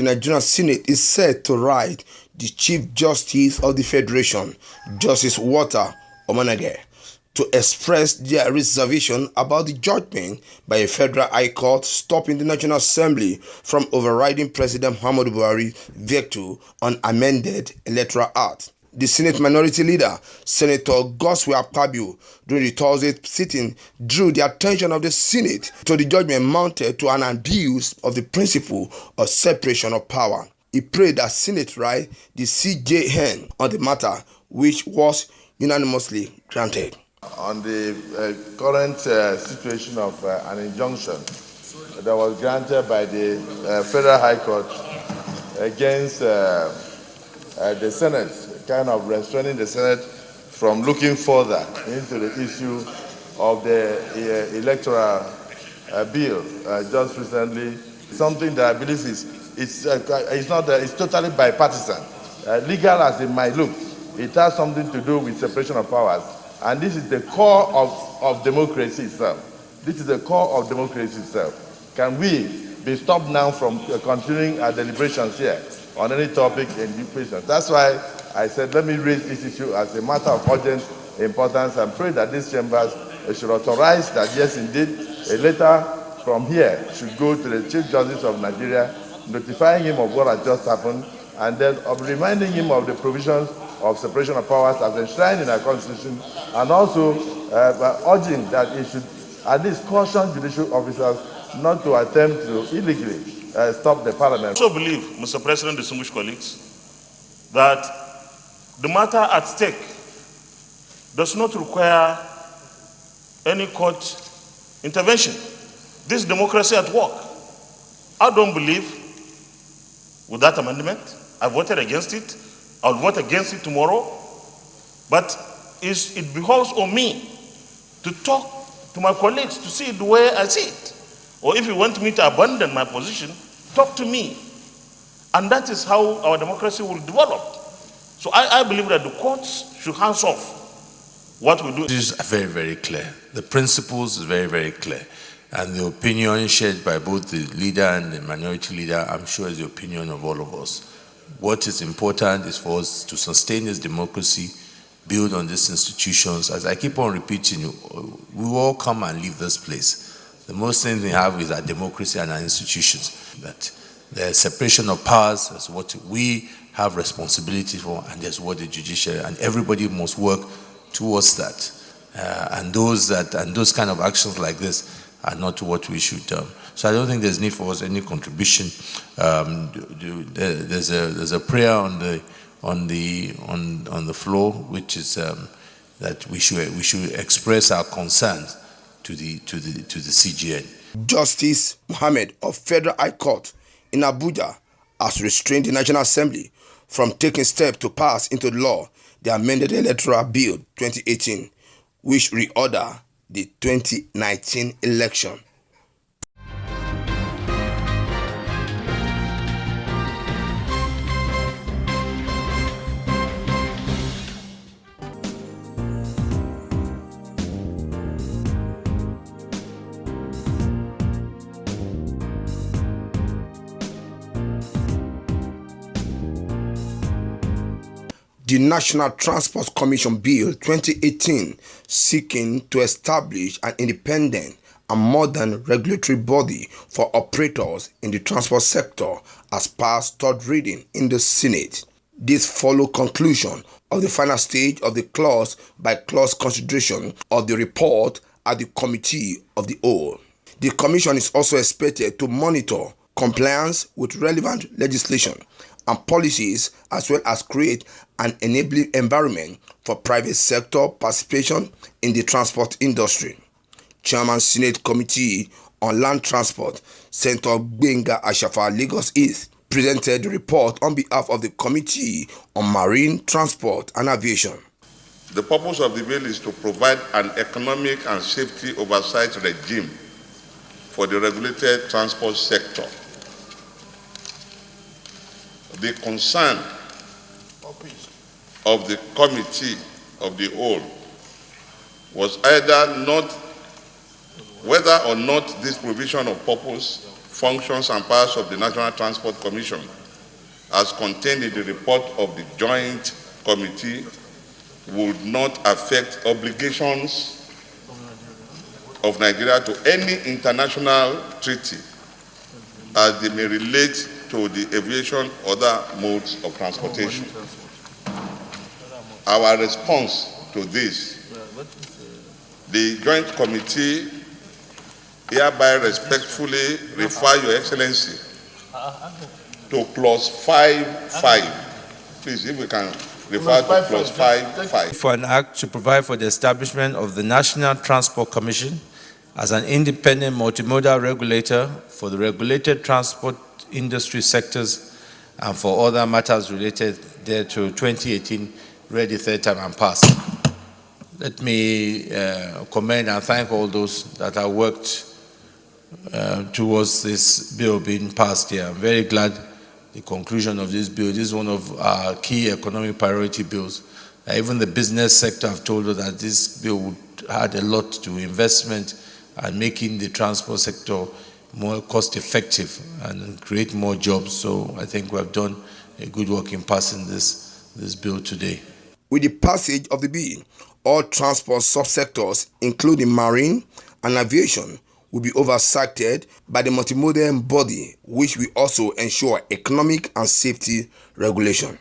the Nigerian Senate is set to write the Chief Justice of the Federation, Justice Walter Omonege, to express their reservation about the judgment by a federal high court stopping the National Assembly from overriding President Muhammadu Buhari's veto on amended Electoral Act. The Senate Minority Leader, Senator Godswill Akpabio, during the Thursday sitting, drew the attention of the Senate to the judgment mounted to an abuse of the principle of separation of power. He prayed that Senate write the CJN on the matter, which was unanimously granted. On the current situation of an injunction that was granted by the Federal High Court against the Senate, kind of restraining the Senate from looking further into the issue of the electoral bill just recently, something that I believe it's totally bipartisan. Legal as it might look, it has something to do with separation of powers. And this is the core of democracy itself. This is the core of democracy itself. Can we be stopped now from continuing our deliberations here on any topic in the questions? That's why I said, let me raise this issue as a matter of urgent importance and pray that these chambers should authorize that, yes, indeed, a letter from here should go to the Chief Justice of Nigeria, notifying him of what has just happened, and then reminding him of the provisions of separation of powers as enshrined in our Constitution, and also urging that he should at least caution judicial officers not to attempt to illegally stop the Parliament. I also believe, Mr. President, distinguished colleagues, that the matter at stake does not require any court intervention. This is democracy at work. I don't believe with that amendment. I voted against it. I'll vote against it tomorrow. But it behoves on me to talk to my colleagues to see the way I see it. Or if you want me to abandon my position, talk to me. And that is how our democracy will develop. So I believe that the courts should hands off what we do. This is very, very clear. The principles is very, very clear. And the opinion shared by both the leader and the minority leader, I'm sure, is the opinion of all of us. What is important is for us to sustain this democracy, build on these institutions. As I keep on repeating, we all come and leave this place. The most thing we have is our democracy and our institutions. But the separation of powers is what we have responsibility for, and that's what the judiciary, and everybody must work towards that. And those kind of actions like this are not what we should. So I don't think there's need for us any contribution. There's a prayer on the floor, which is that we should express our concern to the CJN. Justice Mohammed of Federal High Court in Abuja has restrained the National Assembly from taking steps to pass into law the amended Electoral Bill 2018, which reorder the 2019 election. The National Transport Commission Bill 2018, seeking to establish an independent and modern regulatory body for operators in the transport sector, has passed third reading in the Senate. This follows conclusion of the final stage of the clause-by-clause consideration of the report at the Committee of the Whole. The Commission is also expected to monitor compliance with relevant legislation and policies, as well as create an enabling environment for private sector participation in the transport industry. Chairman Senate Committee on Land Transport, Senator Gbenga Ashafa, Lagos East, presented the report on behalf of the Committee on Marine Transport and Aviation. The purpose of the bill is to provide an economic and safety oversight regime for the regulated transport sector. The concern of the Committee of the Whole was either not whether or not this provision of purpose functions and powers of the National Transport Commission, as contained in the report of the Joint Committee, would not affect obligations of Nigeria to any international treaty, as they may relate to the aviation or other modes of transportation. Our response to this, the Joint Committee hereby respectfully refer Your Excellency to clause 5.5. Please, if we can refer to clause 5.5. For an act to provide for the establishment of the National Transport Commission as an independent multimodal regulator for the regulated transport industry sectors and for other matters related thereto, 2018, read the third time and passed. Let me commend and thank all those that have worked towards this bill being passed here. I'm very glad the conclusion of this bill. This is one of our key economic priority bills. Even the business sector have told us that this bill would add a lot to investment and making the transport sector more cost effective and create more jobs. So I think we have done a good work in passing this bill today. With the passage of the bill, all transport subsectors, including marine and aviation, will be oversighted by the multimodal body, which will also ensure economic and safety regulation.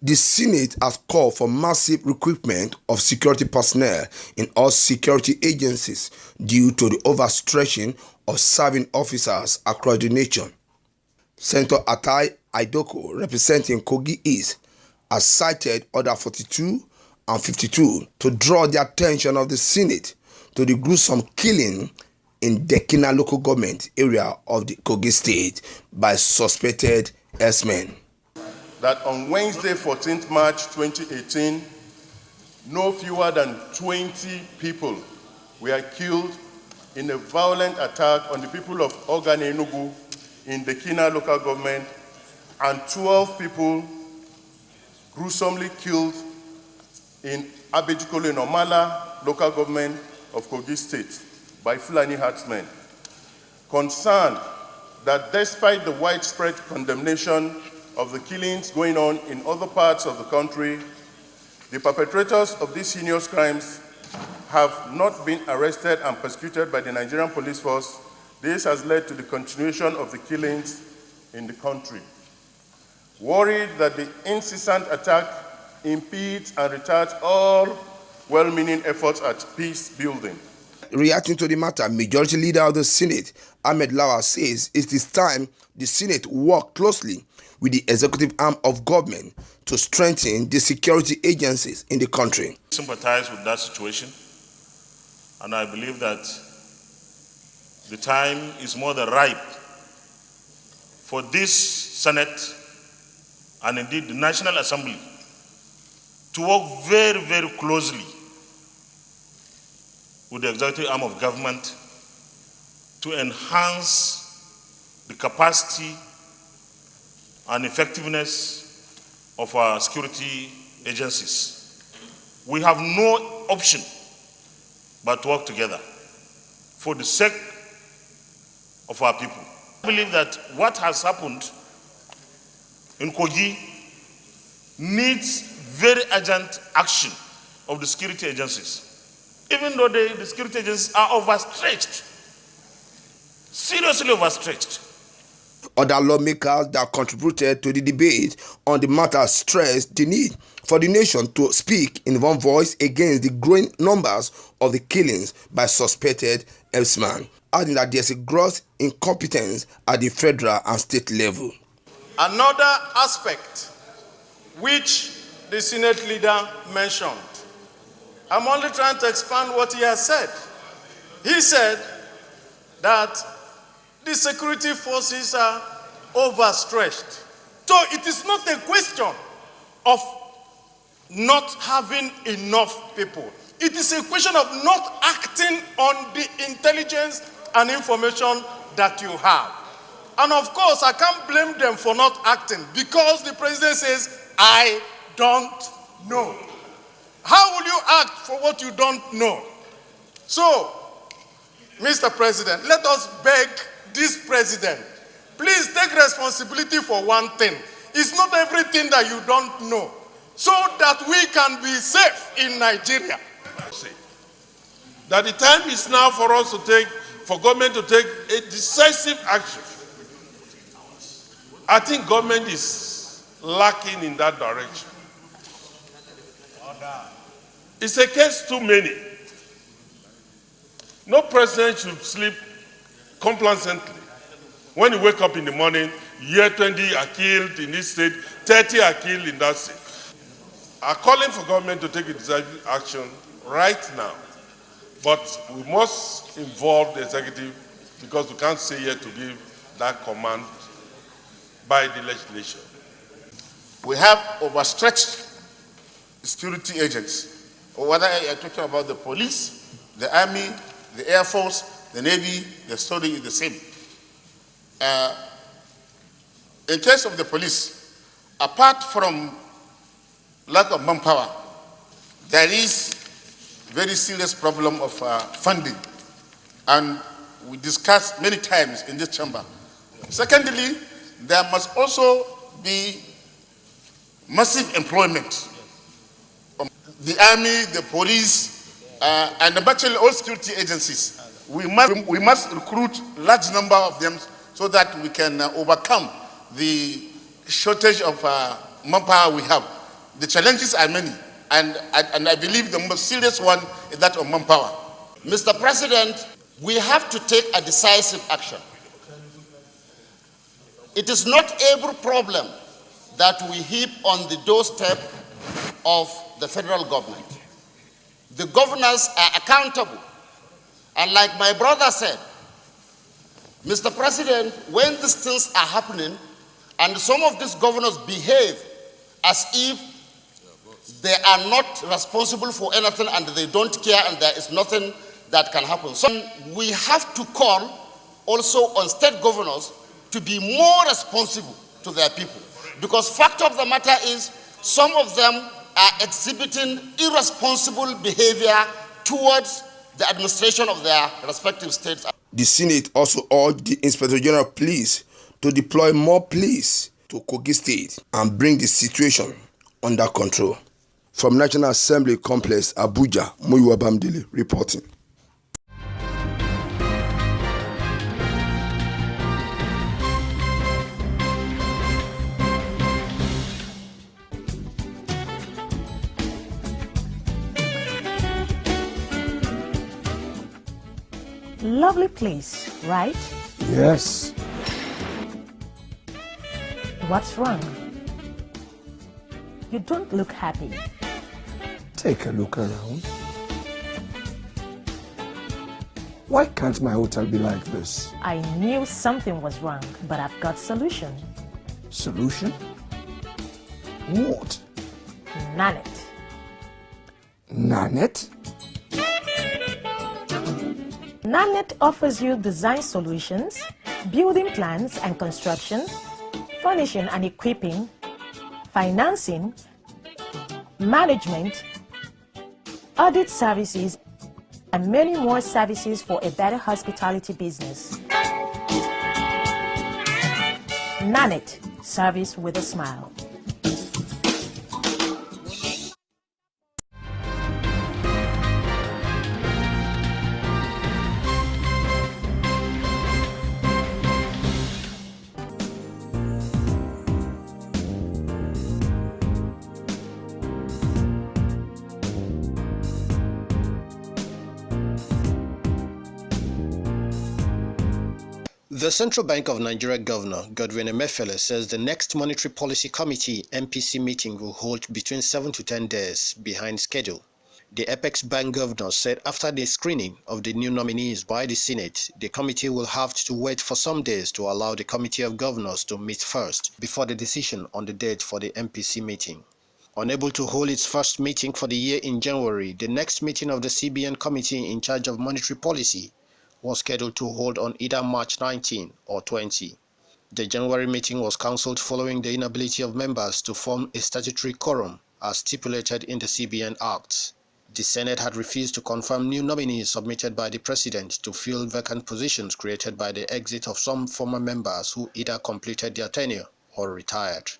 The Senate has called for massive recruitment of security personnel in all security agencies due to the overstretching of serving officers across the nation. Senator Atai Aidoko, representing Kogi East, has cited Order 42 and 52 to draw the attention of the Senate to the gruesome killing in Dekina local government area of the Kogi state by suspected herdsmen. That on Wednesday, 14th March 2018, no fewer than 20 people were killed in a violent attack on the people of Ogane Enugu in the Kina local government, and 12 people gruesomely killed in Abejikolo in Omala local government of Kogi State by Fulani herdsmen. Concerned that despite the widespread condemnation of the killings going on in other parts of the country, the perpetrators of these heinous crimes have not been arrested and persecuted by the Nigerian police force. This has led to the continuation of the killings in the country. Worried that the incessant attack impedes and retards all well-meaning efforts at peace building. Reacting to the matter, Majority Leader of the Senate, Ahmed Lawal, says it is time the Senate work closely with the executive arm of government to strengthen the security agencies in the country. I sympathize with that situation, and I believe that the time is more than ripe for this Senate and indeed the National Assembly to work very, very closely with the executive arm of government to enhance the capacity and effectiveness of our security agencies. We have no option but to work together for the sake of our people. I believe that what has happened in Kogi needs very urgent action of the security agencies, even though the security agencies are overstretched, seriously overstretched. Other lawmakers that contributed to the debate on the matter stressed the need for the nation to speak in one voice against the growing numbers of the killings by suspected herdsmen, adding that there is a gross incompetence at the federal and state level. Another aspect which the Senate leader mentioned, I'm only trying to expand what he has said. He said that the security forces are overstretched. So it is not a question of not having enough people. It is a question of not acting on the intelligence and information that you have. And of course, I can't blame them for not acting because the president says, I don't know. How will you act for what you don't know? So, Mr. President, let us beg this president, please take responsibility for one thing. It's not everything that you don't know, so that we can be safe in Nigeria. That the time is now for us to for government to take a decisive action. I think government is lacking in that direction. It's a case too many. No president should sleep complacently. When you wake up in the morning, you hear 20 are killed in this state, 30 are killed in that state. I'm calling for government to take a decisive action right now. But we must involve the executive because we can't say here to give that command by the legislation. We have overstretched security agents, or whether you're talking about the police, the army, the Air Force, the Navy, the story is the same. In case of the police, apart from lack of manpower, there is very serious problem of funding, and we discussed many times in this chamber. Secondly, there must also be massive employment. The army, the police, and virtually all security agencies. We must recruit a large number of them so that we can overcome the shortage of manpower we have. The challenges are many, and I believe the most serious one is that of manpower. Mr. President, we have to take a decisive action. It is not every problem that we heap on the doorstep of the federal government. The governors are accountable. And like my brother said, Mr. President, when these things are happening and some of these governors behave as if they are not responsible for anything and they don't care and there is nothing that can happen. So we have to call also on state governors to be more responsible to their people. Because fact of the matter is, some of them are exhibiting irresponsible behavior towards the administration of their respective states. The Senate also urged the Inspector General of Police to deploy more police to Kogi State and bring the situation under control. From National Assembly Complex, Abuja, Muyiwa Bamdele reporting. Lovely place, right? Yes. What's wrong? You don't look happy. Take a look around. Why can't my hotel be like this? I knew something was wrong, but I've got solution. Solution? What? Nanit. Nanit? Nanit offers you design solutions, building plans and construction, furnishing and equipping, financing, management, audit services, and many more services for a better hospitality business. Nanit, service with a smile. The Central Bank of Nigeria Governor Godwin Emefiele says the next Monetary Policy Committee MPC meeting will hold between 7 to 10 days behind schedule. The Apex Bank Governor said after the screening of the new nominees by the Senate, the committee will have to wait for some days to allow the Committee of Governors to meet first before the decision on the date for the MPC meeting. Unable to hold its first meeting for the year in January, the next meeting of the CBN committee in charge of monetary policy was scheduled to hold on either March 19 or 20. The January meeting was cancelled following the inability of members to form a statutory quorum as stipulated in the CBN Act. The Senate had refused to confirm new nominees submitted by the President to fill vacant positions created by the exit of some former members who either completed their tenure or retired.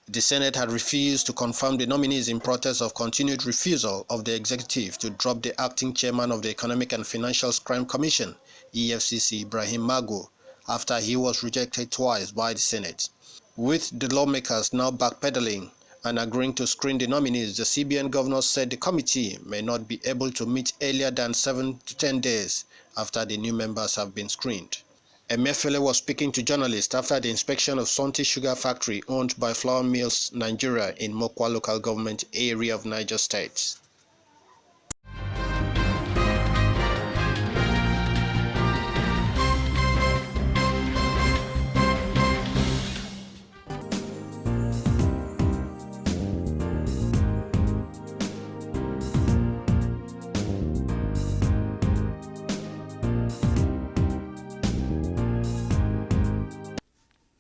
The Senate had refused to confirm the nominees in protest of continued refusal of the executive to drop the acting chairman of the Economic and Financial Crime Commission, EFCC, Ibrahim Mago, after he was rejected twice by the Senate. With the lawmakers now backpedaling and agreeing to screen the nominees, the CBN governor said the committee may not be able to meet earlier than 7 to 10 days after the new members have been screened. Emefiele was speaking to journalists after the inspection of Sonti Sugar Factory owned by Flour Mills Nigeria in Mokwa local government area of Niger State.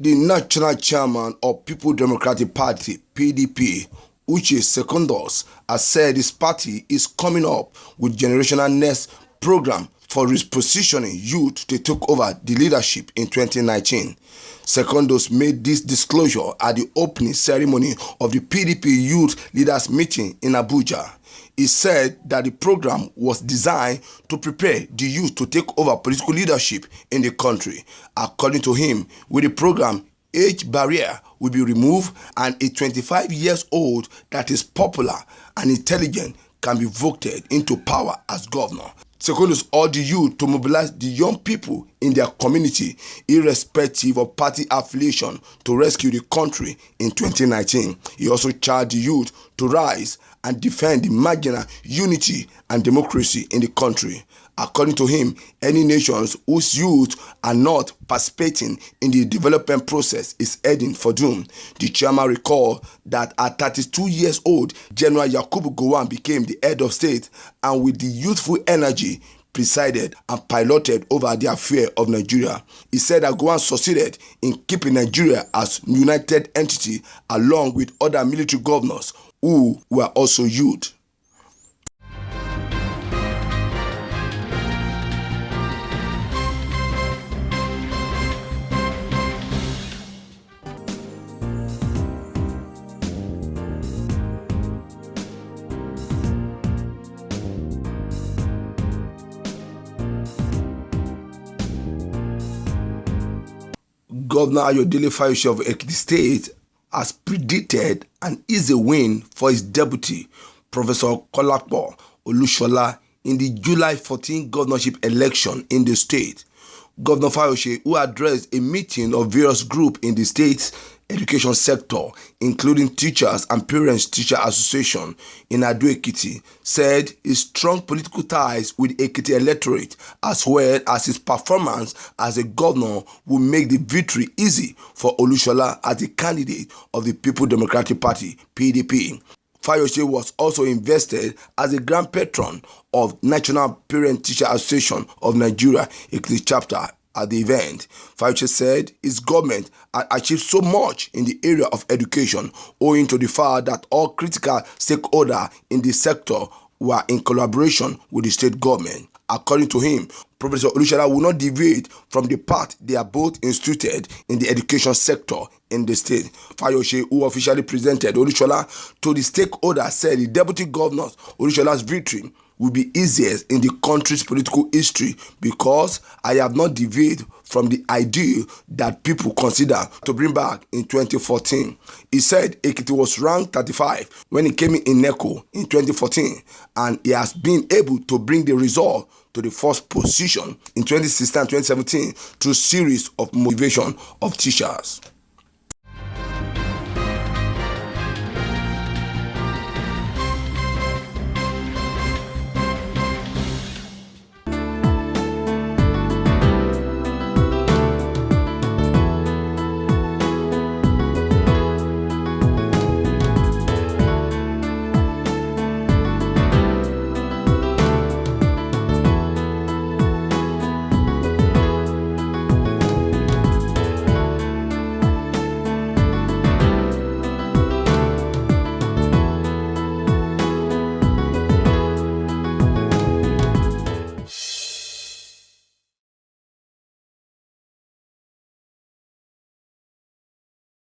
The national chairman of People Democratic Party, PDP, Uche Secondus, has said his party is coming up with Generational Next program for repositioning youth to take over the leadership in 2019. Secondus made this disclosure at the opening ceremony of the PDP Youth Leaders Meeting in Abuja. He said that the program was designed to prepare the youth to take over political leadership in the country. According to him, with the program, age barrier will be removed and a 25 years old that is popular and intelligent can be voted into power as governor. Secondus urged the youth to mobilize the young people in their community, irrespective of party affiliation, to rescue the country in 2019. He also charged the youth to rise and defend the marginal unity and democracy in the country. According to him, any nations whose youth are not participating in the development process is heading for doom. The chairman recalled that at 32 years old, General Yakubu Gowon became the head of state and with the youthful energy presided and piloted over the affair of Nigeria. He said that Gowon succeeded in keeping Nigeria as a united entity along with other military governors who were also youth. Governor Ayodele Fayose of Ekiti State has predicted an easy win for his deputy, Professor Kolapo Olushola, in the July 14 governorship election in the state. Governor Fayose, who addressed a meeting of various groups in the state's education sector, including teachers and parents-teacher association in Ado-Ekiti, said his strong political ties with Ekiti electorate as well as his performance as a governor will make the victory easy for Olushola as the candidate of the People Democratic Party, PDP. Fayose was also invested as a grand patron of National Parent-Teacher Association of Nigeria, Ekiti chapter. At the event, Fayose said his government had achieved so much in the area of education owing to the fact that all critical stakeholders in the sector were in collaboration with the state government. According to him, Professor Olushola will not deviate from the path they are both instituted in the education sector in the state. Fayose, who officially presented Olushola to the stakeholders, said the deputy governor Olushola's victory will be easiest in the country's political history because I have not deviated from the ideal that people consider to bring back in 2014. He said Ekiti was ranked 35 when he came in NECO in 2014, and he has been able to bring the result to the first position in 2016 and 2017 through series of motivation of teachers.